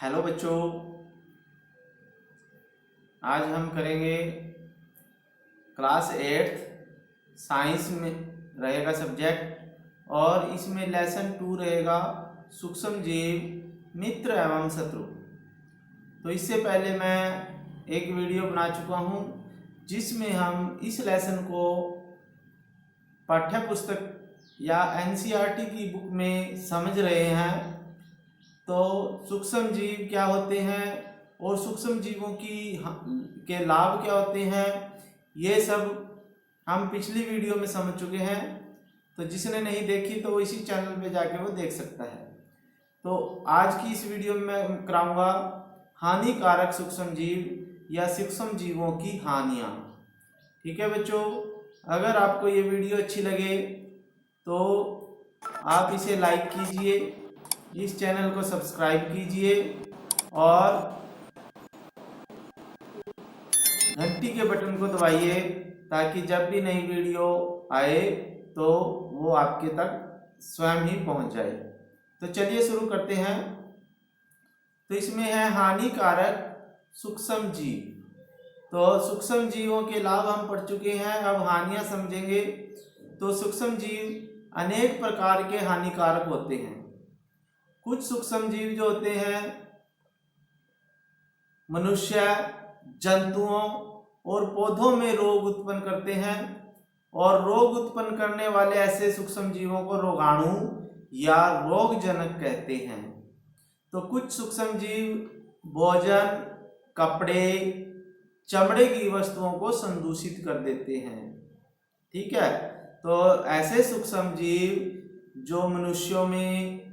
Hello बच्चों, आज हम करेंगे क्लास 8 साइंस में रहेगा सब्जेक्ट और इसमें लेसन 2 रहेगा सूक्ष्म जीव मित्र एवं शत्रु। तो इससे पहले मैं एक वीडियो बना चुका हूँ जिसमें हम इस लेसन को पाठ्य पुस्तक या एनसीईआरटी की बुक में समझ रहे हैं। तो सूक्ष्म जीव क्या होते हैं और सूक्ष्म जीवों के लाभ क्या होते हैं, ये सब हम पिछली वीडियो में समझ चुके हैं। तो जिसने नहीं देखी तो वो इसी चैनल पे जाके वो देख सकता है। तो आज की इस वीडियो में मैं कराऊंगा हानिकारक सूक्ष्म जीव या सूक्ष्म जीवों की हानियाँ। ठीक है बच्चों, अगर आपको ये वीडियो अच्छी लगे तो आप इसे लाइक कीजिए, इस चैनल को सब्सक्राइब कीजिए और घंटी के बटन को दबाइए ताकि जब भी नई वीडियो आए तो वो आपके तक स्वयं ही पहुंच जाए। तो चलिए शुरू करते हैं। तो इसमें है हानिकारक सूक्ष्म जीव। तो सूक्ष्म जीवों के लाभ हम पढ़ चुके हैं, अब हानियां समझेंगे। तो सूक्ष्म जीव अनेक प्रकार के हानिकारक होते हैं। कुछ सूक्ष्म जीव जो होते हैं मनुष्य, जंतुओं और पौधों में रोग उत्पन्न करते हैं और रोग उत्पन्न करने वाले ऐसे सूक्ष्म जीवों को रोगाणु या रोगजनक कहते हैं। तो कुछ सूक्ष्म जीव भोजन, कपड़े, चमड़े की वस्तुओं को संदूषित कर देते हैं। ठीक है, तो ऐसे सूक्ष्म जीव जो मनुष्यों में,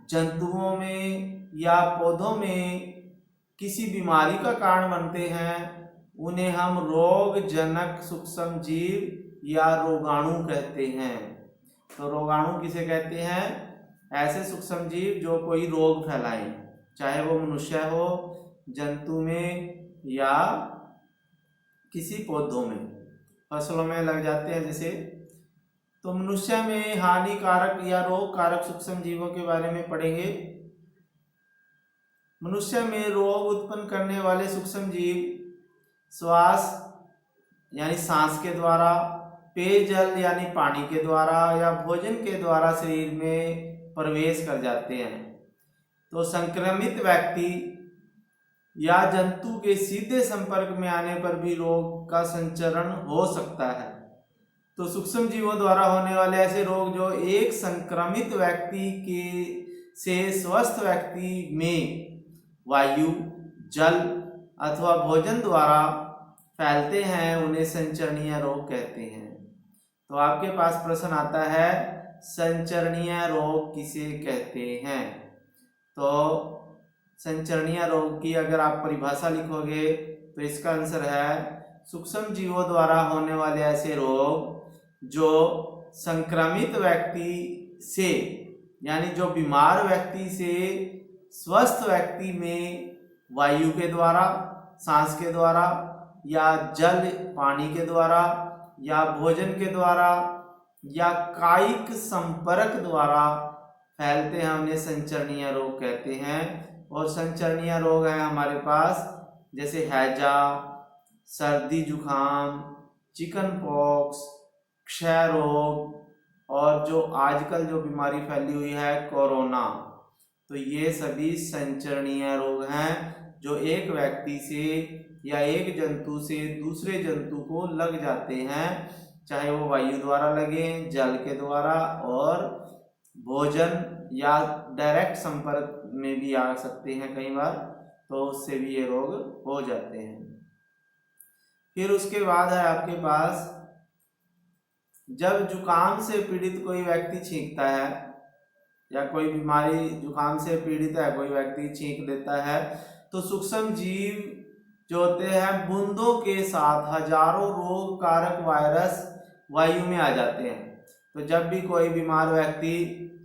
जंतुओं में या पौधों में किसी बीमारी का कारण बनते हैं उन्हें हम रोगजनक सूक्ष्म जीव या रोगाणु कहते हैं। तो रोगाणु किसे कहते हैं? ऐसे सूक्ष्म जीव जो कोई रोग फैलाएं, चाहे वो मनुष्य हो, जंतु में या किसी पौधों में, फसलों में लग जाते हैं जैसे। तो मनुष्य में हानिकारक या रोगकारक सूक्ष्म जीवों के बारे में पढ़ेंगे। मनुष्य में रोग उत्पन्न करने वाले सूक्ष्म जीव श्वास यानी सांस के द्वारा, पेयजल यानी पानी के द्वारा या भोजन के द्वारा शरीर में प्रवेश कर जाते हैं। तो संक्रमित व्यक्ति या जंतु के सीधे संपर्क में आने पर भी रोग का संचरण हो सकता है। तो सूक्ष्म जीवों द्वारा होने वाले ऐसे रोग जो एक संक्रमित व्यक्ति से स्वस्थ व्यक्ति में वायु, जल अथवा भोजन द्वारा फैलते हैं उन्हें संचरणीय रोग कहते हैं। तो आपके पास प्रश्न आता है, संचरणीय रोग किसे कहते हैं? तो संचरणीय रोग की अगर आप परिभाषा लिखोगे तो इसका आंसर है सूक्ष्म जीवों द्वारा होने वाले ऐसे रोग जो संक्रमित व्यक्ति से यानी जो बीमार व्यक्ति से स्वस्थ व्यक्ति में वायु के द्वारा, सांस के द्वारा या जल पानी के द्वारा या भोजन के द्वारा या कायिक संपर्क द्वारा फैलते हैं उन्हें संचरणीय रोग कहते हैं। और संचरणीय रोग है हमारे पास जैसे हैजा, सर्दी जुखाम, चिकन पॉक्स, क्षय रोग और जो आजकल जो बीमारी फैली हुई है कोरोना। तो ये सभी संचरणीय रोग हैं जो एक व्यक्ति से या एक जंतु से दूसरे जंतु को लग जाते हैं, चाहे वो वायु द्वारा लगे, जल के द्वारा और भोजन या डायरेक्ट संपर्क में भी आ सकते हैं कई बार, तो उससे भी ये रोग हो जाते हैं। फिर उसके बाद है आपके पास जब जुकाम से पीड़ित कोई व्यक्ति छींकता है या कोई बीमारी जुकाम से पीड़ित है कोई व्यक्ति छींक देता है तो सूक्ष्म जीव जो होते हैं बूंदों के साथ हजारों रोग कारक वायरस वायु में आ जाते हैं। तो जब भी कोई बीमार व्यक्ति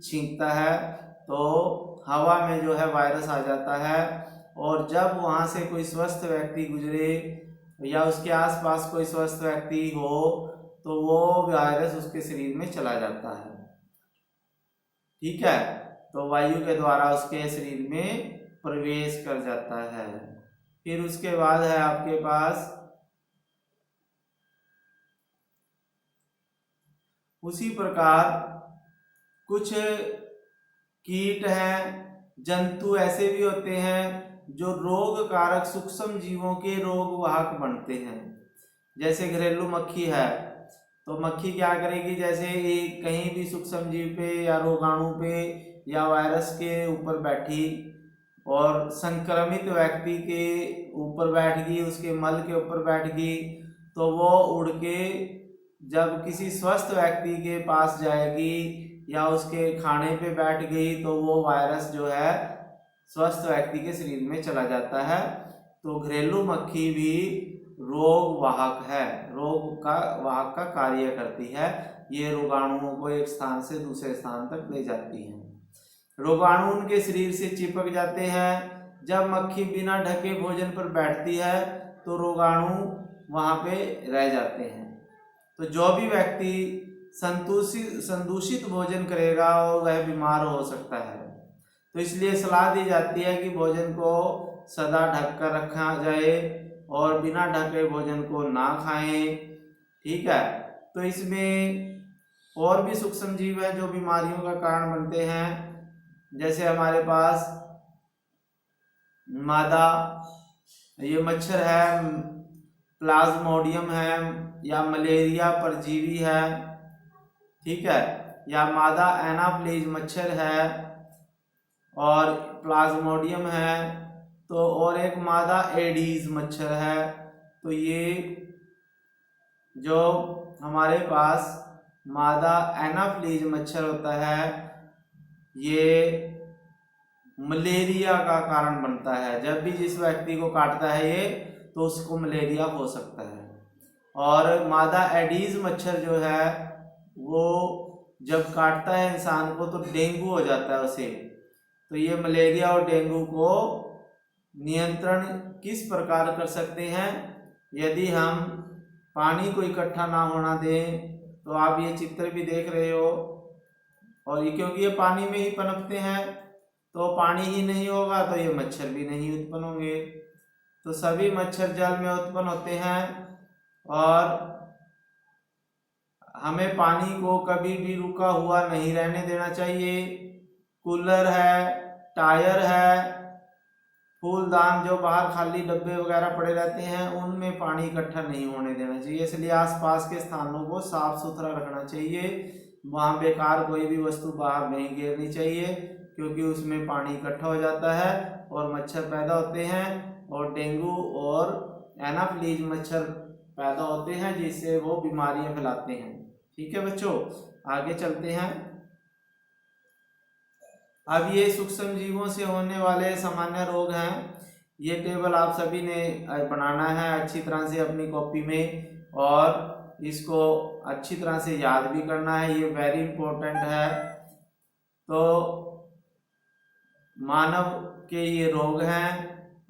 छींकता है तो हवा में जो है वायरस आ जाता है और जब वहाँ से कोई स्वस्थ व्यक्ति गुजरे या उसके आसपास कोई स्वस्थ व्यक्ति हो तो वो वायरस उसके शरीर में चला जाता है। ठीक है, तो वायु के द्वारा उसके शरीर में प्रवेश कर जाता है। फिर उसके बाद है आपके पास उसी प्रकार कुछ कीट हैं, जंतु ऐसे भी होते हैं जो रोग कारक सूक्ष्म जीवों के रोग वाहक बनते हैं। जैसे घरेलू मक्खी है, तो मक्खी क्या करेगी, जैसे कहीं भी सूक्ष्म जीव पे या रोगाणु पे या वायरस के ऊपर बैठी और संक्रमित व्यक्ति के ऊपर बैठ गई, उसके मल के ऊपर बैठ गई, तो वो उड़ के जब किसी स्वस्थ व्यक्ति के पास जाएगी या उसके खाने पे बैठ गई, तो वो वायरस जो है स्वस्थ व्यक्ति के शरीर में चला जाता है। तो घरेलू मक्खी भी रोग वाहक है, रोग का वाहक का कार्य करती है। ये रोगाणुओं को एक स्थान से दूसरे स्थान तक ले जाती है। रोगाणु उनके शरीर से चिपक जाते हैं। जब मक्खी बिना ढके भोजन पर बैठती है तो रोगाणु वहाँ पे रह जाते हैं। तो जो भी व्यक्ति संदूषित भोजन करेगा और वह बीमार हो सकता है। तो इसलिए सलाह दी जाती है कि भोजन को सदा ढक कर रखा जाए और बिना ढके भोजन को ना खाएं। ठीक है। तो इसमें और भी सूक्ष्म जीव है जो बीमारियों का कारण बनते हैं। जैसे हमारे पास मादा, ये मच्छर है, प्लाज्मोडियम है या मलेरिया परजीवी है। ठीक है। या मादा एनाफ्लीज मच्छर है और प्लाज्मोडियम है। तो और एक मादा एडीज मच्छर है। तो ये जो हमारे पास मादा एनाफ्लीज मच्छर होता है, ये मलेरिया का कारण बनता है। जब भी जिस व्यक्ति को काटता है ये, तो उसको मलेरिया हो सकता है। और मादा एडीज मच्छर जो है वो जब काटता है इंसान को तो डेंगू हो जाता है उसे। तो ये मलेरिया और डेंगू को नियंत्रण किस प्रकार कर सकते हैं, यदि हम पानी को इकट्ठा ना होना दें। तो आप ये चित्र भी देख रहे हो, और ये क्योंकि ये पानी में ही पनपते हैं, तो पानी ही नहीं होगा तो ये मच्छर भी नहीं उत्पन्न होंगे। तो सभी मच्छर जल में उत्पन्न होते हैं। और हमें पानी को कभी भी रुका हुआ नहीं रहने देना चाहिए। कूलर है, टायर है, फूलदान जो बाहर खाली डब्बे वगैरह पड़े रहते हैं, उनमें पानी इकट्ठा नहीं होने देना चाहिए। इसलिए आसपास के स्थानों को साफ सुथरा रखना चाहिए। वहाँ बेकार कोई भी वस्तु बाहर नहीं गिरनी चाहिए, क्योंकि उसमें पानी इकट्ठा हो जाता है और मच्छर पैदा होते हैं और डेंगू और एनाफ्लीज मच्छर पैदा होते हैं, जिससे वो बीमारियां फैलाते हैं। ठीक है बच्चों, आगे चलते हैं। अब ये सूक्ष्म जीवों से होने वाले सामान्य रोग हैं। ये टेबल आप सभी ने बनाना है अच्छी तरह से अपनी कॉपी में, और इसको अच्छी तरह से याद भी करना है, ये वेरी इंपॉर्टेंट है। तो मानव के ये रोग हैं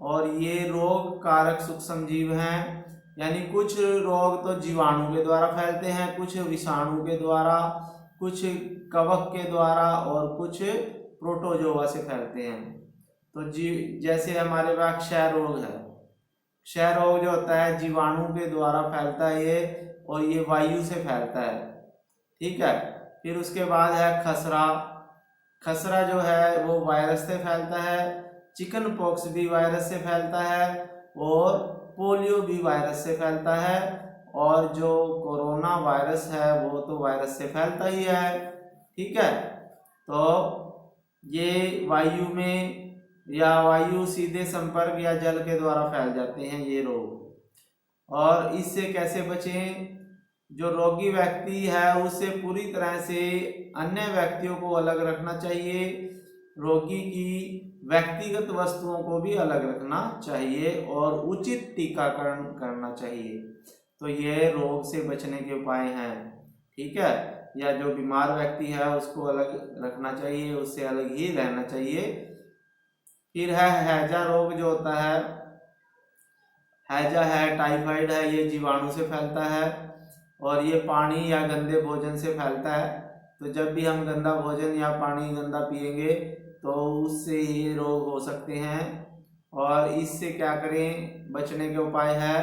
और ये रोग कारक सूक्ष्म जीव हैं। यानी कुछ रोग तो जीवाणु के द्वारा फैलते हैं, कुछ विषाणु के द्वारा, कुछ कवक के द्वारा और कुछ प्रोटोजोआ से फैलते हैं। तो जैसे हमारे पास क्षय रोग है। क्षय रोग जो होता है जीवाणु के द्वारा फैलता है ये, और ये वायु से फैलता है। ठीक है। फिर उसके बाद है खसरा। खसरा जो है वो वायरस से फैलता है। चिकन पॉक्स भी वायरस से फैलता है और पोलियो भी वायरस से फैलता है। और जो कोरोना वायरस है वो तो वायरस से फैलता ही है। ठीक है। तो ये वायु में या वायु सीधे संपर्क या जल के द्वारा फैल जाते हैं ये रोग। और इससे कैसे बचें? जो रोगी व्यक्ति है उससे पूरी तरह से अन्य व्यक्तियों को अलग रखना चाहिए। रोगी की व्यक्तिगत वस्तुओं को भी अलग रखना चाहिए और उचित टीकाकरण करना चाहिए। तो ये रोग से बचने के उपाय हैं। ठीक है। या जो बीमार व्यक्ति है उसको अलग रखना चाहिए, उससे अलग ही रहना चाहिए। फिर है हैजा रोग जो होता है, हैजा है, टाइफाइड है, ये जीवाणु से फैलता है और ये पानी या गंदे भोजन से फैलता है। तो जब भी हम गंदा भोजन या पानी गंदा पिएंगे तो उससे ये रोग हो सकते हैं। और इससे क्या करें, बचने के उपाय है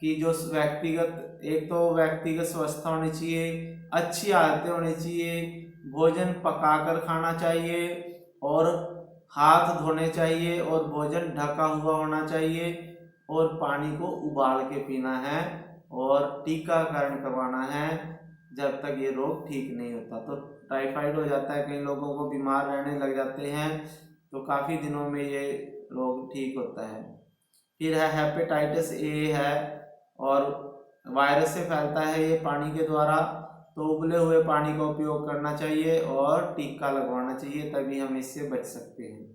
कि जो व्यक्तिगत, एक तो व्यक्तिगत स्वच्छता होनी चाहिए, अच्छी आदतें होनी चाहिए, भोजन पकाकर खाना चाहिए और हाथ धोने चाहिए और भोजन ढका हुआ होना चाहिए और पानी को उबाल के पीना है और टीकाकरण करवाना है जब तक ये रोग ठीक नहीं होता। तो टाइफाइड हो जाता है, कई लोगों को बीमार रहने लग जाते हैं, तो काफ़ी दिनों में ये रोग ठीक होता है। फिर है हेपेटाइटिस ए है और वायरस से फैलता है ये पानी के द्वारा, तो उबले हुए पानी का उपयोग करना चाहिए और टीका लगवाना चाहिए, तभी हम इससे बच सकते हैं।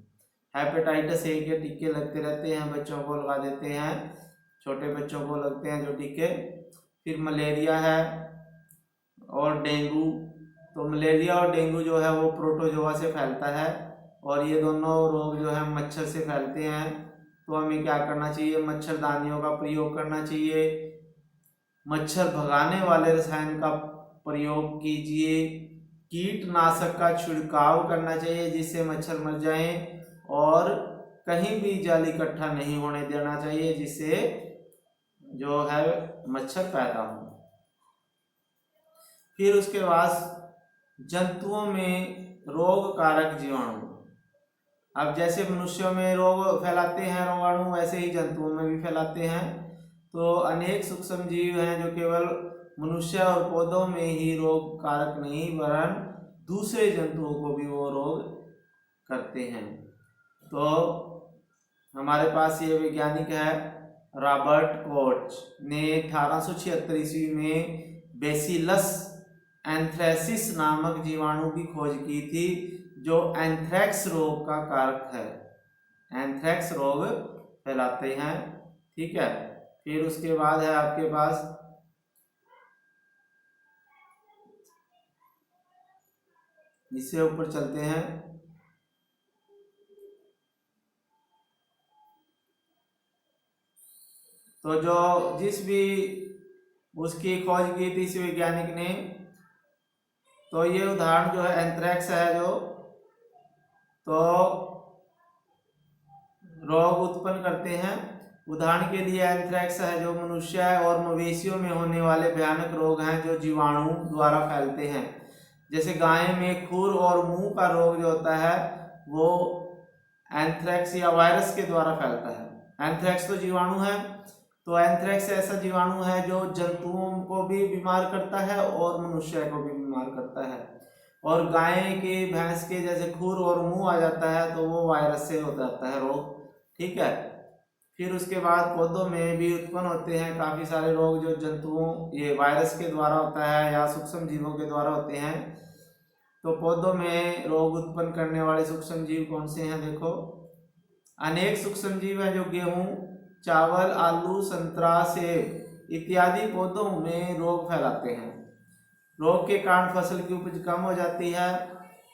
हेपेटाइटिस ए के टीके लगते रहते हैं, बच्चों को लगा देते हैं, छोटे बच्चों को लगते हैं जो टीके। फिर मलेरिया है और डेंगू। तो मलेरिया और डेंगू जो है वो प्रोटोजोआ से फैलता है और ये दोनों रोग जो है मच्छर से फैलते हैं। तो हमें क्या करना चाहिए, मच्छरदानियों का प्रयोग करना चाहिए, मच्छर भगाने वाले रसायन का प्रयोग कीजिए, कीटनाशक का छिड़काव करना चाहिए जिससे मच्छर मर जाएं और कहीं भी जल इकट्ठा नहीं होने देना चाहिए जिससे जो है मच्छर पैदा हो। फिर उसके बाद जंतुओं में रोग कारक जीवाणु। अब जैसे मनुष्यों में रोग फैलाते हैं रोगाणु, वैसे ही जंतुओं में भी फैलाते हैं। तो अनेक सूक्ष्म जीव हैं जो केवल मनुष्य और पौधों में ही रोग कारक नहीं वरन दूसरे जंतुओं को भी वो रोग करते हैं। तो हमारे पास ये वैज्ञानिक है रॉबर्ट कोच ने 1876 ईस्वी में बेसिलस एंथ्रेसिस नामक जीवाणु की खोज की थी जो एंथ्रेक्स रोग का कारक है, एंथ्रेक्स रोग फैलाते हैं। ठीक है, फिर उसके बाद है आपके पास इससे ऊपर चलते हैं। तो जो जिस भी उसकी खोज की थी इस वैज्ञानिक ने, तो ये उदाहरण जो है एंथ्रेक्स है जो तो रोग उत्पन्न करते हैं। उदाहरण के लिए एंथ्रेक्स है जो मनुष्य और मवेशियों में होने वाले भयानक रोग हैं जो जीवाणु द्वारा फैलते हैं। जैसे गाय में खुर और मुंह का रोग जो होता है वो एंथ्रेक्स या वायरस के द्वारा फैलता है। एंथ्रेक्स तो जीवाणु है, तो एंथ्रेक्स ऐसा जीवाणु है जो जंतुओं को भी बीमार करता है और मनुष्य को भी बीमार करता है। और गाय के भैंस के जैसे खुर और मुंह आ जाता है तो वो वायरस से हो जाता है रोग। ठीक है, फिर उसके बाद पौधों में भी उत्पन्न होते हैं काफ़ी सारे रोग जो जंतुओं ये वायरस के द्वारा होता है या सूक्ष्म जीवों के द्वारा होते हैं। तो पौधों में रोग उत्पन्न करने वाले सूक्ष्म जीव कौन से हैं, देखो अनेक सूक्ष्म जीव हैं जो गेहूं, चावल, आलू, संतरा, सेब इत्यादि पौधों में रोग फैलाते हैं। रोग के कारण फसल की उपज कम हो जाती है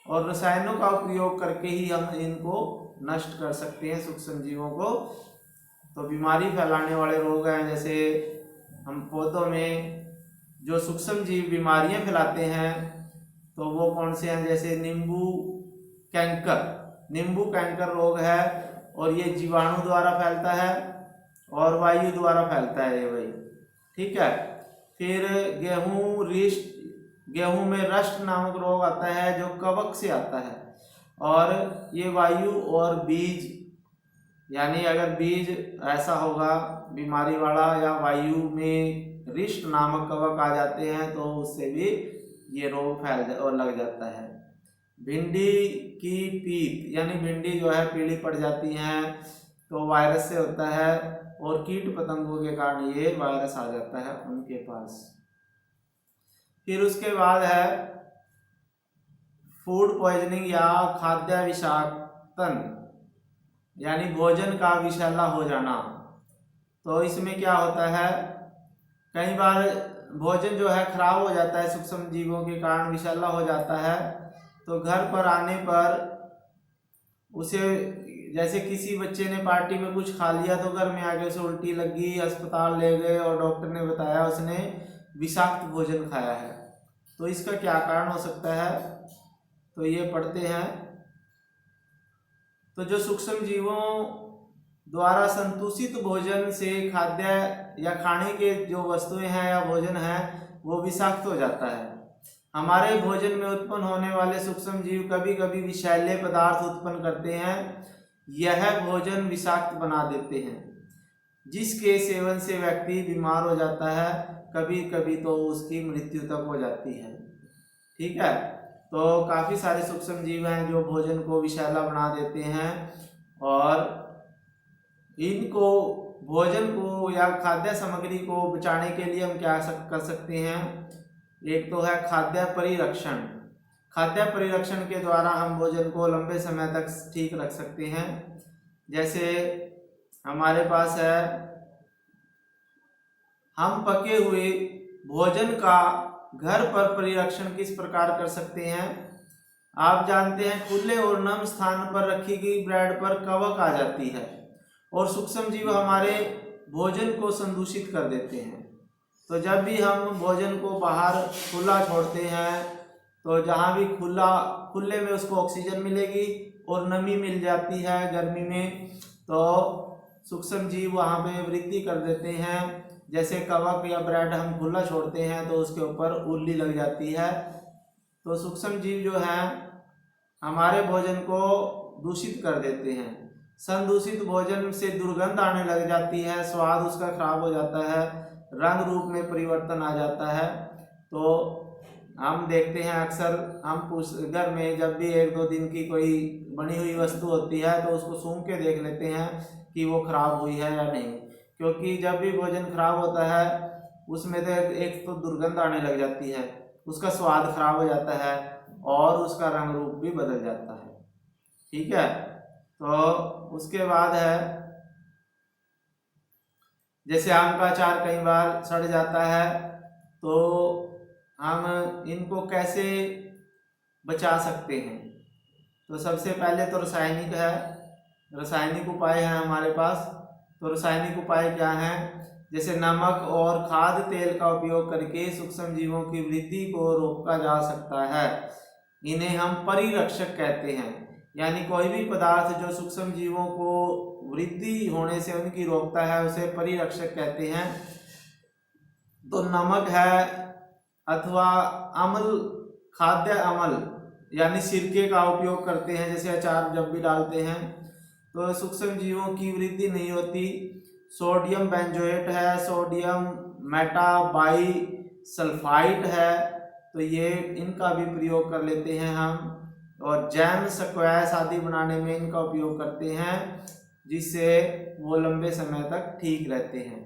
और रसायनों का उपयोग करके ही हम इनको नष्ट कर सकते हैं सूक्ष्म जीवों को। तो बीमारी फैलाने वाले रोग हैं जैसे हम पौधों में जो सूक्ष्म जीव बीमारियां फैलाते हैं तो वो कौन से हैं, जैसे नींबू कैंकर रोग है और ये जीवाणु द्वारा फैलता है और वायु द्वारा फैलता है ये भाई। ठीक है, फिर गेहूं में रस्ट नामक रोग आता है जो कवक से आता है और ये वायु और बीज, यानी अगर बीज ऐसा होगा बीमारी वाला या वायु में रिष्ट नामक कवक आ जाते हैं तो उससे भी ये रोग फैल और लग जाता है। भिंडी की पीत यानी भिंडी जो है पीली पड़ जाती हैं तो वायरस से होता है और कीट पतंगों के कारण ये वायरस आ जाता है उनके पास। फिर उसके बाद है फूड पॉइजनिंग या खाद्य विषाक्तन यानी भोजन का विषैला हो जाना। तो इसमें क्या होता है, कई बार भोजन जो है खराब हो जाता है सूक्ष्म जीवों के कारण विषैला हो जाता है। तो घर पर आने पर उसे जैसे किसी बच्चे ने पार्टी में कुछ खा लिया तो घर में आके उसे उल्टी लगी, अस्पताल ले गए और डॉक्टर ने बताया उसने विषाक्त भोजन खाया है। तो इसका क्या कारण हो सकता है, तो ये पढ़ते हैं तो जो सूक्ष्म जीवों द्वारा संतुषित भोजन से खाद्य या खाने के जो वस्तुएं हैं या भोजन है वो विषाक्त हो जाता है। हमारे भोजन में उत्पन्न होने वाले सूक्ष्म जीव कभी कभी विषैले पदार्थ उत्पन्न करते हैं, यह भोजन विषाक्त बना देते हैं, जिसके सेवन से व्यक्ति बीमार हो जाता है, कभी कभी तो उसकी मृत्यु तक हो जाती है। ठीक है, तो काफ़ी सारे सूक्ष्म जीव हैं जो भोजन को विषैला बना देते हैं, और इनको भोजन को या खाद्य सामग्री को बचाने के लिए हम क्या कर सकते हैं। एक तो है खाद्य परिरक्षण। खाद्य परिरक्षण के द्वारा हम भोजन को लंबे समय तक ठीक रख सकते हैं। जैसे हमारे पास है, हम पके हुए भोजन का घर पर परिरक्षण किस प्रकार कर सकते हैं। आप जानते हैं खुले और नम स्थान पर रखी गई ब्रेड पर कवक आ जाती है और सूक्ष्म जीव हमारे भोजन को संदूषित कर देते हैं। तो जब भी हम भोजन को बाहर खुला छोड़ते हैं तो जहाँ भी खुले में उसको ऑक्सीजन मिलेगी और नमी मिल जाती है गर्मी में, तो सूक्ष्म जीव वहाँ पे वृद्धि कर देते हैं। जैसे कवक या ब्रेड हम खुला छोड़ते हैं तो उसके ऊपर उल्ली लग जाती है। तो सूक्ष्म जीव जो हैं हमारे भोजन को दूषित कर देते हैं। संदूषित भोजन से दुर्गंध आने लग जाती है, स्वाद उसका खराब हो जाता है, रंग रूप में परिवर्तन आ जाता है। तो हम देखते हैं अक्सर हम घर में जब भी 1-2 दिन की कोई बनी हुई वस्तु होती है तो उसको सूंघ के देख लेते हैं कि वो खराब हुई है या नहीं, क्योंकि जब भी भोजन खराब होता है उसमें तो एक तो दुर्गंध आने लग जाती है, उसका स्वाद खराब हो जाता है और उसका रंग रूप भी बदल जाता है। ठीक है, तो उसके बाद है जैसे आम का अचार कई बार सड़ जाता है, तो हम इनको कैसे बचा सकते हैं। तो सबसे पहले तो रासायनिक उपाय हैं हमारे पास। तो रासायनिक उपाय क्या हैं, जैसे नमक और खाद्य तेल का उपयोग करके सूक्ष्म जीवों की वृद्धि को रोका जा सकता है। इन्हें हम परिरक्षक कहते हैं, यानी कोई भी पदार्थ जो सूक्ष्म जीवों को वृद्धि होने से उनकी रोकता है उसे परिरक्षक कहते हैं। तो नमक है अथवा अम्ल, खाद्य अम्ल यानी सिरके का उपयोग करते हैं, जैसे अचार जब भी डालते हैं तो सूक्ष्म जीवों की वृद्धि नहीं होती। सोडियम बेंजोएट है, सोडियम मेटाबाइसल्फाइड है, तो ये इनका भी प्रयोग कर लेते हैं हम। और जैम, स्क्वैश आदि बनाने में इनका उपयोग करते हैं, जिससे वो लंबे समय तक ठीक रहते हैं।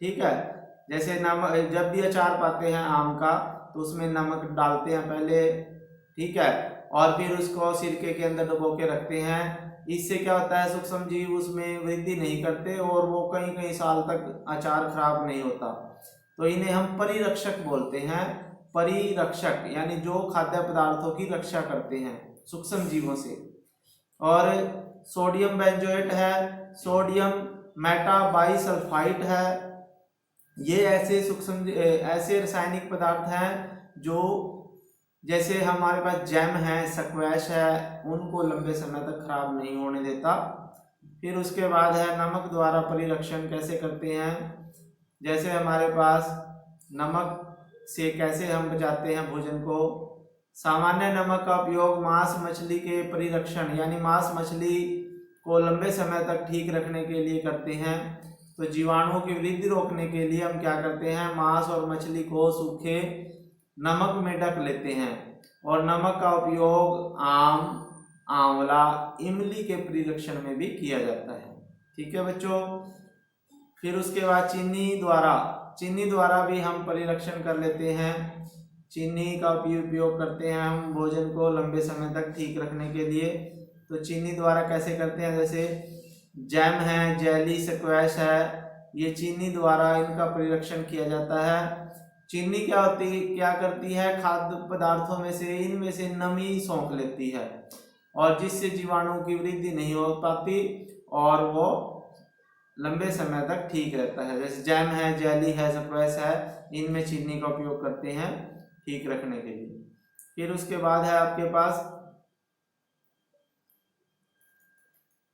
ठीक है, जैसे नमक, जब भी अचार पाते हैं आम का तो उसमें नमक डालते हैं पहले, ठीक है, और फिर उसको सिरके के अंदर डुबो के रखते हैं। इससे क्या होता है, सूक्ष्म जीव उसमें वृद्धि नहीं करते और वो कई कई साल तक अचार खराब नहीं होता। तो इन्हें हम परिरक्षक बोलते हैं। परिरक्षक यानी जो खाद्य पदार्थों की रक्षा करते हैं सूक्ष्म जीवों से। और सोडियम बेंजोएट है, सोडियम मेटाबाइसल्फाइड है, ये ऐसे रासायनिक पदार्थ हैं जो जैसे हमारे पास जैम है, स्क्वैश है, उनको लंबे समय तक खराब नहीं होने देता। फिर उसके बाद है नमक द्वारा परिरक्षण कैसे करते हैं। जैसे हमारे पास नमक से कैसे हम बचाते हैं भोजन को। सामान्य नमक का उपयोग मांस मछली के परिरक्षण यानी मांस मछली को लंबे समय तक ठीक रखने के लिए करते हैं। तो जीवाणुओं की वृद्धि रोकने के लिए हम क्या करते हैं, मांस और मछली को सूखे नमक में ढक लेते हैं। और नमक का उपयोग आम, आंवला, इमली के परिरक्षण में भी किया जाता है। ठीक है बच्चों। फिर उसके बाद चीनी द्वारा भी हम परिरक्षण कर लेते हैं। चीनी का उपयोग करते हैं हम भोजन को लंबे समय तक ठीक रखने के लिए। तो चीनी द्वारा कैसे करते हैं, जैसे जैम है, जेली, स्क्वैश है, ये चीनी द्वारा इनका परिरक्षण किया जाता है। चीनी क्या करती है, खाद्य पदार्थों में से इनमें से नमी सोख लेती है और जिससे जीवाणुओं की वृद्धि नहीं हो पाती और वो लंबे समय तक ठीक रहता है। जैसे जैम है, जेली है, स्क्वैश है, इनमें चीनी का उपयोग करते हैं ठीक रखने के लिए। फिर उसके बाद है आपके पास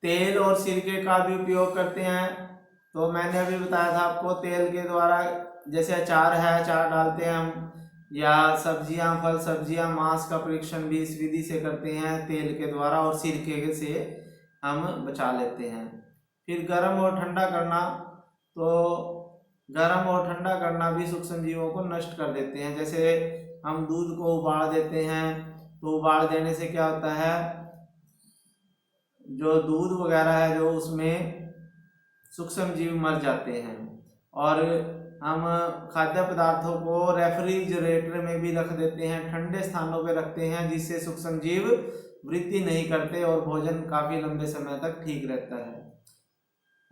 तेल और सिरके का भी उपयोग करते हैं। तो मैंने अभी बताया था आपको, तेल के द्वारा जैसे अचार है, अचार डालते हैं हम, या सब्जियां, फल सब्जियां, मांस का परीक्षण भी इस विधि से करते हैं तेल के द्वारा, और सिरके से हम बचा लेते हैं। फिर गर्म और ठंडा करना, तो गर्म और ठंडा करना भी सूक्ष्म जीवों को नष्ट कर देते हैं। जैसे हम दूध को उबाल देते हैं, तो उबाल देने से क्या होता है, जो दूध वगैरह है जो उसमें सूक्ष्म जीव मर जाते हैं। और हम खाद्य पदार्थों को रेफ्रिजरेटर में भी रख देते हैं, ठंडे स्थानों पे रखते हैं, जिससे सूक्ष्म जीव वृद्धि नहीं करते और भोजन काफी लंबे समय तक ठीक रहता है।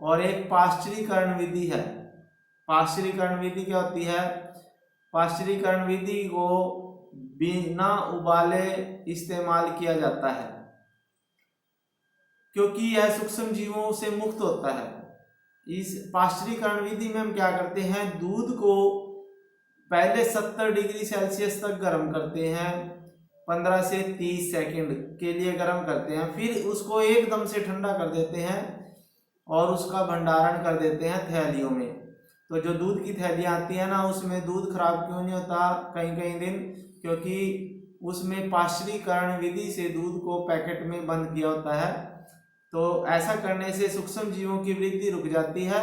और एक पाश्चुरीकरण विधि है। पाश्चुरीकरण विधि क्या होती है? पाश्चुरीकरण विधि को बिना उबाले इस्तेमाल किया जाता है, क्योंकि यह सूक्ष्म जीवों से मुक्त होता है। इस पाश्चुरीकरण विधि में हम क्या करते हैं, दूध को पहले 70 डिग्री सेल्सियस तक गर्म करते हैं, 15 से 30 सेकंड के लिए गर्म करते हैं, फिर उसको एकदम से ठंडा कर देते हैं और उसका भंडारण कर देते हैं थैलियों में। तो जो दूध की थैलियाँ आती है ना, उसमें दूध खराब क्यों नहीं होता कई दिन, क्योंकि उसमें पाश्चुरीकरण विधि से दूध को पैकेट में बंद किया होता है। तो ऐसा करने से सूक्ष्म जीवों की वृद्धि रुक जाती है।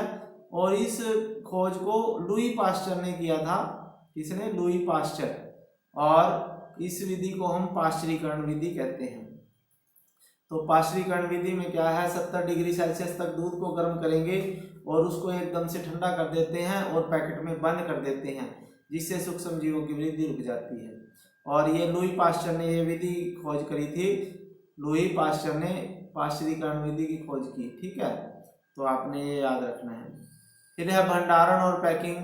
और इस खोज को लुई पाश्चर ने किया था। किसने? Louis Pasteur. और इस विधि को हम पाश्चुरीकरण विधि कहते हैं। तो पाश्चुरीकरण विधि में क्या है, 70 डिग्री सेल्सियस तक दूध को गर्म करेंगे और उसको एकदम से ठंडा कर देते हैं और पैकेट में बंद कर देते हैं, जिससे सूक्ष्म जीवों की वृद्धि रुक जाती है। और ये लुई पाश्चर ने ये विधि खोज करी थी। लुई पाश्चर ने पाश्चुरीकरण विधि की खोज की। ठीक है, तो आपने ये याद रखना है। फिर है भंडारण और पैकिंग।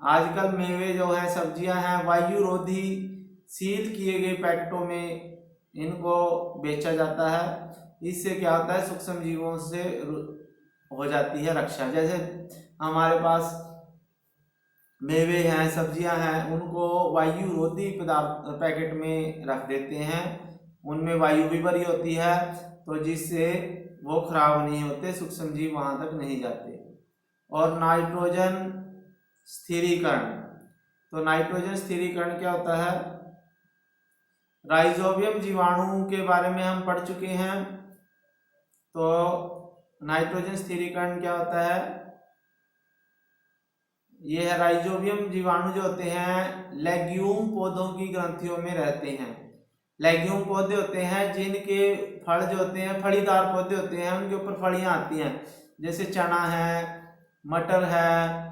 आजकल मेवे जो है, सब्जियां हैं, वायुरोधी सील किए गए पैकेटों में इनको बेचा जाता है। इससे क्या होता है, सूक्ष्म जीवों से हो जाती है रक्षा। जैसे हमारे पास मेवे हैं, सब्जियां हैं, उनको वायुरोधी पदार्थ पैकेट में रख देते हैं, उनमें वायु भी भरी होती है, तो जिससे वो खराब नहीं होते, सूक्ष्म जीव वहां तक नहीं जाते। और नाइट्रोजन स्थिरीकरण। तो नाइट्रोजन स्थिरीकरण क्या होता है? राइजोबियम जीवाणु के बारे में हम पढ़ चुके हैं। तो नाइट्रोजन स्थिरीकरण क्या होता है? ये है राइजोबियम जीवाणु जो होते हैं, लेग्यूम पौधों की ग्रंथियों में रहते हैं। लेग्यूम पौधे होते हैं जिनके फल जो होते हैं, फलीदार पौधे होते हैं, उनके ऊपर फलियां आती हैं। जैसे चना है, मटर है,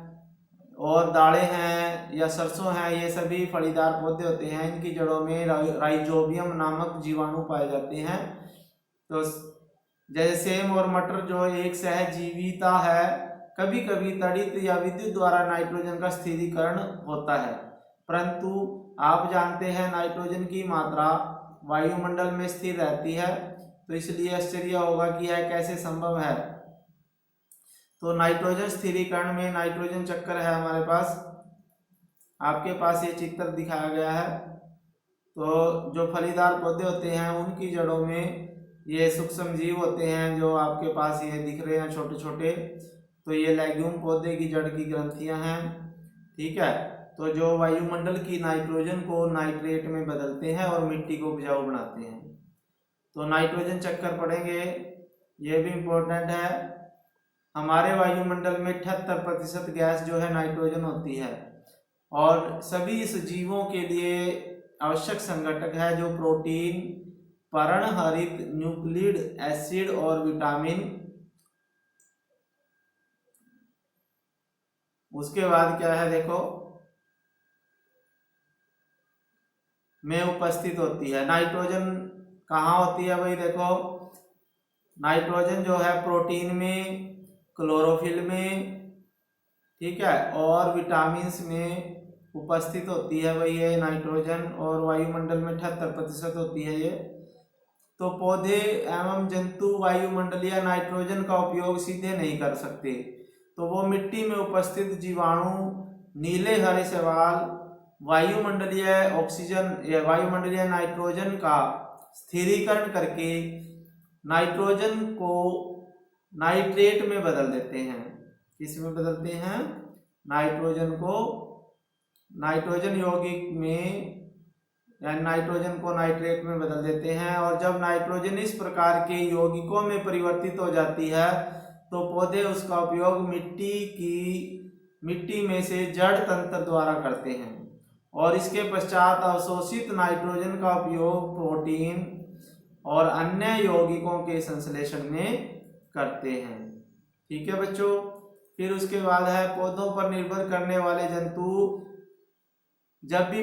और दालें हैं या सरसों है, ये सभी फलीदार पौधे होते हैं। इनकी जड़ों में राइजोबियम नामक जीवाणु पाए जाते हैं। तो जैसे सेम और मटर जो एक सहजीविता है, कभी कभी तड़ित या विद्युत द्वारा नाइट्रोजन का स्थिरीकरण होता है, परंतु आप जानते हैं नाइट्रोजन की मात्रा वायुमंडल में स्थिर रहती है, तो इसलिए आश्चर्य होगा कि यह कैसे संभव है। तो नाइट्रोजन स्थिरीकरण में नाइट्रोजन चक्कर है हमारे पास। आपके पास ये चित्र दिखाया गया है। तो जो फलीदार पौधे होते हैं उनकी जड़ों में ये सूक्ष्म जीव होते हैं, जो आपके पास ये दिख रहे हैं छोटे छोटे। तो ये लेग्यूम पौधे की जड़ की ग्रंथियां हैं। ठीक है, तो जो वायुमंडल की नाइट्रोजन को नाइट्रेट में बदलते हैं और मिट्टी को उपजाऊ बनाते हैं। तो नाइट्रोजन चक्कर पढ़ेंगे, ये भी इम्पोर्टेंट है। हमारे वायुमंडल में 78% गैस जो है नाइट्रोजन होती है, और सभी इस जीवों के लिए आवश्यक संघटक है, जो प्रोटीन, पर्णहरित, न्यूक्लिड एसिड और विटामिन। उसके बाद क्या है, देखो, में उपस्थित होती है। नाइट्रोजन कहाँ होती है भाई? देखो, नाइट्रोजन जो है प्रोटीन में, क्लोरोफिल में, ठीक है, और विटामिन्स में उपस्थित होती है भाई ये नाइट्रोजन, और वायुमंडल में 78% होती है ये। तो पौधे एवं जंतु वायुमंडलीय नाइट्रोजन का उपयोग सीधे नहीं कर सकते, तो वो मिट्टी में उपस्थित जीवाणु नीले हरे शैवाल वायुमंडलीय ऑक्सीजन या वायुमंडलीय नाइट्रोजन का स्थिरीकरण करके नाइट्रोजन को नाइट्रेट में बदल देते हैं। किस में बदलते हैं? नाइट्रोजन को नाइट्रोजन यौगिक में, यानी नाइट्रोजन को नाइट्रेट में बदल देते हैं। और जब नाइट्रोजन इस प्रकार के यौगिकों में परिवर्तित हो जाती है तो पौधे उसका उपयोग मिट्टी में से जड़ तंत्र द्वारा करते हैं और इसके पश्चात अवशोषित नाइट्रोजन का उपयोग प्रोटीन और अन्य यौगिकों के संश्लेषण में करते हैं। ठीक है बच्चों। फिर उसके बाद है पौधों पर निर्भर करने वाले जंतु। जब भी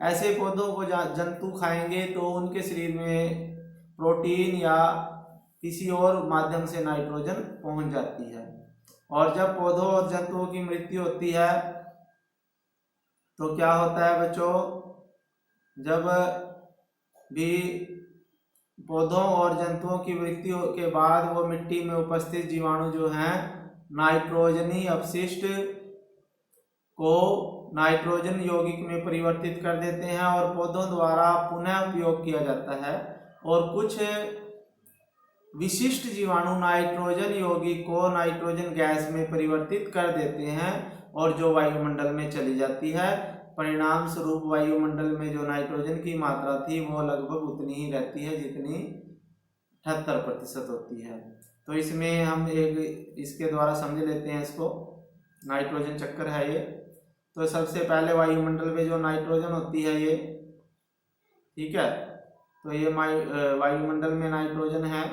ऐसे पौधों को जंतु खाएंगे तो उनके शरीर में प्रोटीन या किसी और माध्यम से नाइट्रोजन पहुंच जाती है। और जब पौधों और जंतुओं की मृत्यु होती है तो क्या होता है बच्चों? जब भी पौधों और जंतुओं की मृत्यु के बाद वो मिट्टी में उपस्थित जीवाणु जो हैं नाइट्रोजनी अपशिष्ट को नाइट्रोजन यौगिक में परिवर्तित कर देते हैं और पौधों द्वारा पुनः उपयोग किया जाता है। और कुछ विशिष्ट जीवाणु नाइट्रोजन यौगिक को नाइट्रोजन गैस में परिवर्तित कर देते हैं और जो वायुमंडल में चली जाती है। परिणाम स्वरूप वायुमंडल में जो नाइट्रोजन की मात्रा थी वो लगभग उतनी ही रहती है जितनी 78% होती है। तो इसमें हम इसके द्वारा समझ लेते हैं इसको। नाइट्रोजन चक्कर है ये। तो सबसे पहले वायुमंडल में जो नाइट्रोजन होती है ये, ठीक है, तो ये वायुमंडल में नाइट्रोजन है।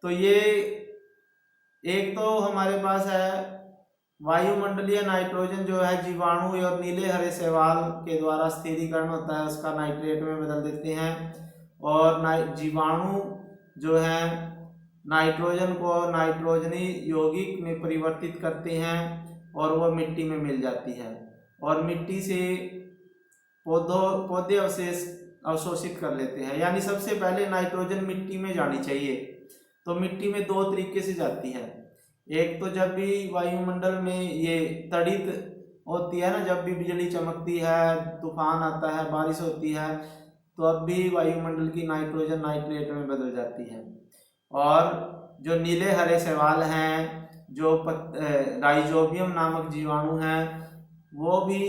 तो ये एक तो हमारे पास है वायुमंडलीय नाइट्रोजन जो है जीवाणु और नीले हरे शैवाल के द्वारा स्थिरीकरण होता है, उसका नाइट्रेट में बदल देते हैं। और जीवाणु जो है नाइट्रोजन को नाइट्रोजनी यौगिक में परिवर्तित करते हैं और वह मिट्टी में मिल जाती है और मिट्टी से पौधे अवशोषित कर लेते हैं। यानी सबसे पहले नाइट्रोजन मिट्टी में जानी चाहिए। तो मिट्टी में दो तरीके से जाती है। एक तो जब भी वायुमंडल में ये तड़ित होती है ना, जब भी बिजली चमकती है, तूफान आता है, बारिश होती है, तो अब भी वायुमंडल की नाइट्रोजन नाइट्रेट में बदल जाती है। और जो नीले हरे शैवाल हैं, जो राइजोबियम नामक जीवाणु हैं, वो भी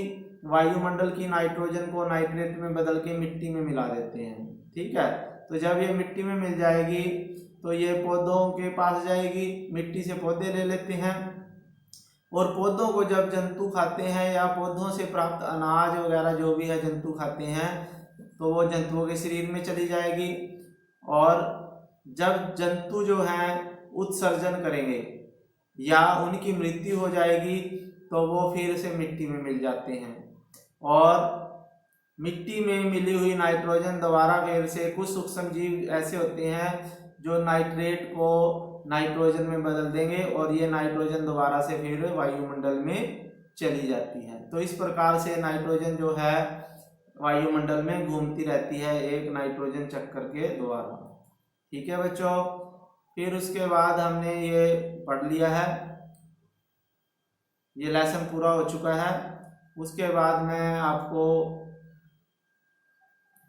वायुमंडल की नाइट्रोजन को नाइट्रेट में बदल के मिट्टी में मिला देते हैं। ठीक है। तो जब ये मिट्टी में मिल जाएगी तो ये पौधों के पास जाएगी, मिट्टी से पौधे ले लेते हैं और पौधों को जब जंतु खाते हैं या पौधों से प्राप्त अनाज वगैरह जो भी है जंतु खाते हैं तो वो जंतुओं के शरीर में चली जाएगी। और जब जंतु जो हैं उत्सर्जन करेंगे या उनकी मृत्यु हो जाएगी तो वो फिर से मिट्टी में मिल जाते हैं और मिट्टी में मिली हुई नाइट्रोजन दोबारा फिर से कुछ सूक्ष्म जीव ऐसे होते हैं जो नाइट्रेट को नाइट्रोजन में बदल देंगे और ये नाइट्रोजन दोबारा से फिर वायुमंडल में चली जाती है। तो इस प्रकार से नाइट्रोजन जो है वायुमंडल में घूमती रहती है एक नाइट्रोजन चक्कर के द्वारा। ठीक है बच्चों। फिर उसके बाद हमने ये पढ़ लिया है, ये लेसन पूरा हो चुका है। उसके बाद मैं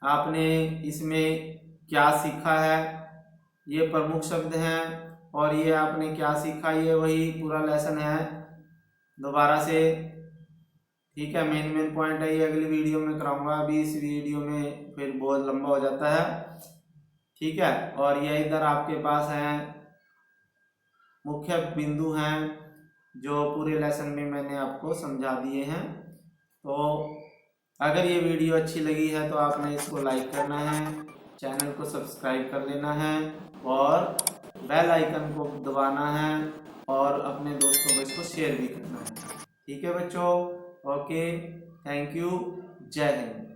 आपने इसमें क्या सीखा है, ये प्रमुख शब्द हैं और ये आपने क्या सीखा, ये वही पूरा लेसन है दोबारा से। ठीक है। मेन पॉइंट है, ये अगली वीडियो में कराऊंगा, अभी इस वीडियो में फिर बहुत लंबा हो जाता है। ठीक है। और ये इधर आपके पास हैं मुख्य बिंदु हैं जो पूरे लेसन में मैंने आपको समझा दिए हैं। तो अगर ये वीडियो अच्छी लगी है तो आपने इसको लाइक करना है, चैनल को सब्सक्राइब कर लेना है और बेल आइकन को दबाना है और अपने दोस्तों को इसको शेयर भी करना है। ठीक है बच्चों। ओके, थैंक यू, जय हिंद।